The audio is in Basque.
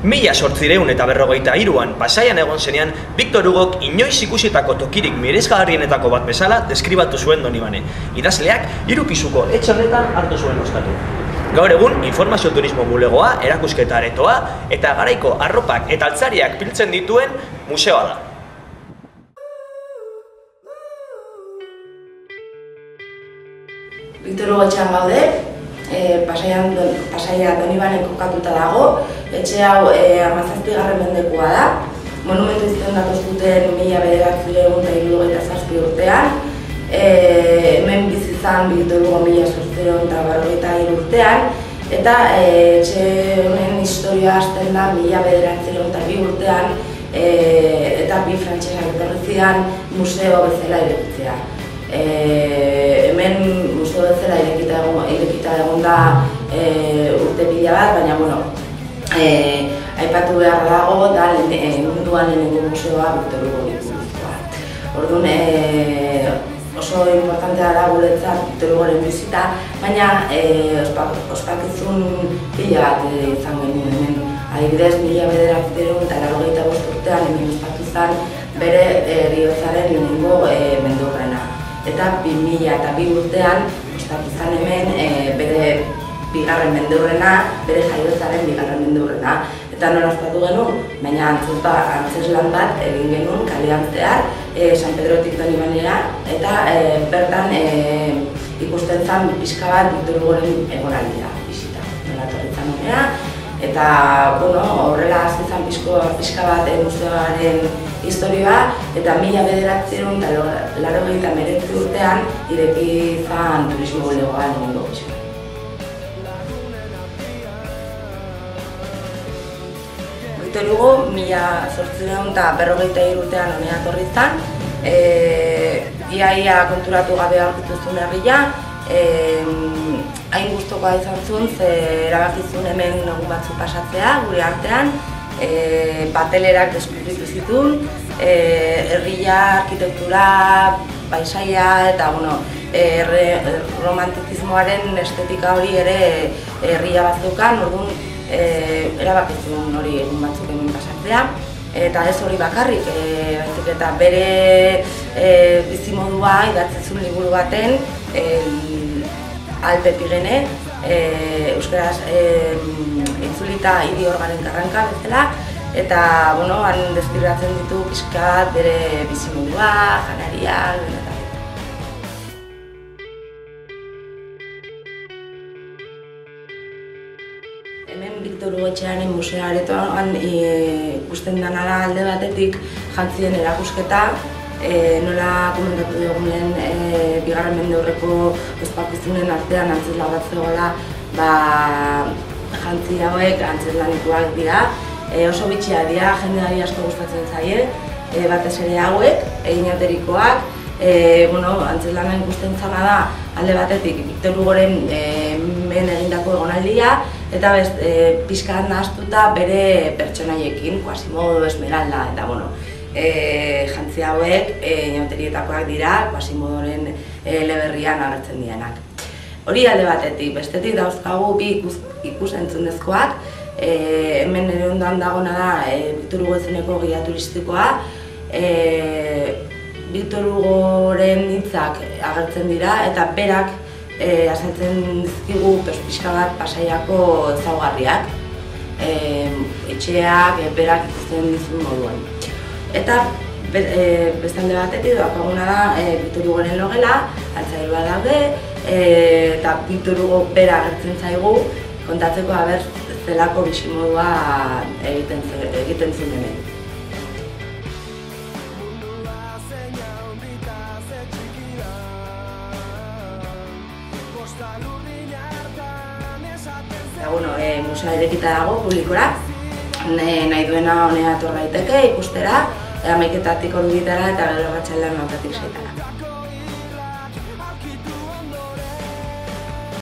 1853an Pasaian egon zenean, Victor Hugok inoiz ikusitako tokirik miresgarrienetako bat bezala deskribatu zuen Donibane. Idazleak 3 pisuko etxe honetan hartu zuen ostatu. Gaur egun, informazio turismo bulegoa, erakusketa aretoa eta garaiko arropak eta altzariak biltzen dituen museoa da. Victor Hugo etxean gaude, Pasaia Donibanen kokatuta dago. Etxe hau 17. mendekoa da. Monumentu izendatu zuten 1977 urtean. Hemen bizi izan Victor Hugo 1853 urtean. Eta etxe honen historia hasten da 1902 urtean eta bi frantsesak etorri ziren museo bezala irekitzea. Hemen museo bezala irekita egon da urte pila bat, baina aipatu behar dago da munduan lehenengo museoa Victor Hugo buruzkoa. Orduan oso importantea da guretzat Victor Hugoren bizita, baina ospakizun pila bat izan genuen hemen. Adibidez, 1985 urtean hemen ospatu zen bere heriotzaren lehenengo mendurrena. Eta 2002 urtean ospatu zen hemen bere bigarren mendurrena, bere jaiotzaren bigarren mendurrena. Eta nola ospatu genuen, baina antzeslan bat egin genuen kalean zehar, San Pedrotik Donibanera, eta bertan ikusten zen pixka bat Victor Hugoren egonaldia bisita. Nola etorri zen honera, eta horrela hasi zen pixka bat museoaren historia, eta 1989 urtean ireki zen turismo bulegoa lehenengo bisita. Victor Hugo 1853 urtean honea etorri zen, ia konturatu gabe aurkitu zuen herria, hain gustukoa izan zuen, ze erabaki zuen hemen egun batzuk pasatzea gure artean, batelerak deskubritu zituen, herria, arkitektura, paisaia eta romantizismoaren estetika hori ere herria bat zeukan, orduan erabaki zuen hori egun batzuk hemen pasatzea. Eta ez hori bakarrik, baizik eta bere bizimodua idatzi zuen liburu baten, Alpe Pirene, euskaraz itzulita hiri orgaren karranka bezala, eta han deskribatzen ditu pixkat bere bizimodua, janaria, hemen Victor Hugo etxearen museo aretoan ikusten dena da alde batetik jantzien erakusketa, nola komentatu dugun lehen bigarren mendeurreko ospakizunen artean antzesla bat zegoela, jantzi hauek antzeslanikoak dira, oso bitxia dira, jendeari asko gustatzen zaie, batez ere hauek, eginaterikoak, antzeslanen ikusten zana da alde batetik Victor Hugoren men egindako egonaldia, eta pixkat nahaztuta bere pertsonaiekin, Quasimodo, Esmeralda, eta jantzi hauek inauterietakoak dira, Quasimodoren eleberrian agertzen direnak. Hori alde batetik, bestetik dauzkagu bi ikus-entzunezkoak, hemen nire ondoan dagona da Victor Hugo izeneko gida turistikoa, Victor Hugoren hitzak agertzen dira eta berak azaltzen dizkigu pixka bat Pasaiako ezaugarriak, etxeak berak ikusten dizun moduan. Eta bestalde batetik daukaguna da Victor Hugoren logela, altzairua daude, eta Victor Hugo bera agertzen zaigu kontatzeko zelako bizimodua egiten zuen hemen. Musea irekita dago publikora, nahi duena honea etor daiteke ikustera, 11:00 ordubitara eta gero arratsaldean 4:00 6:00.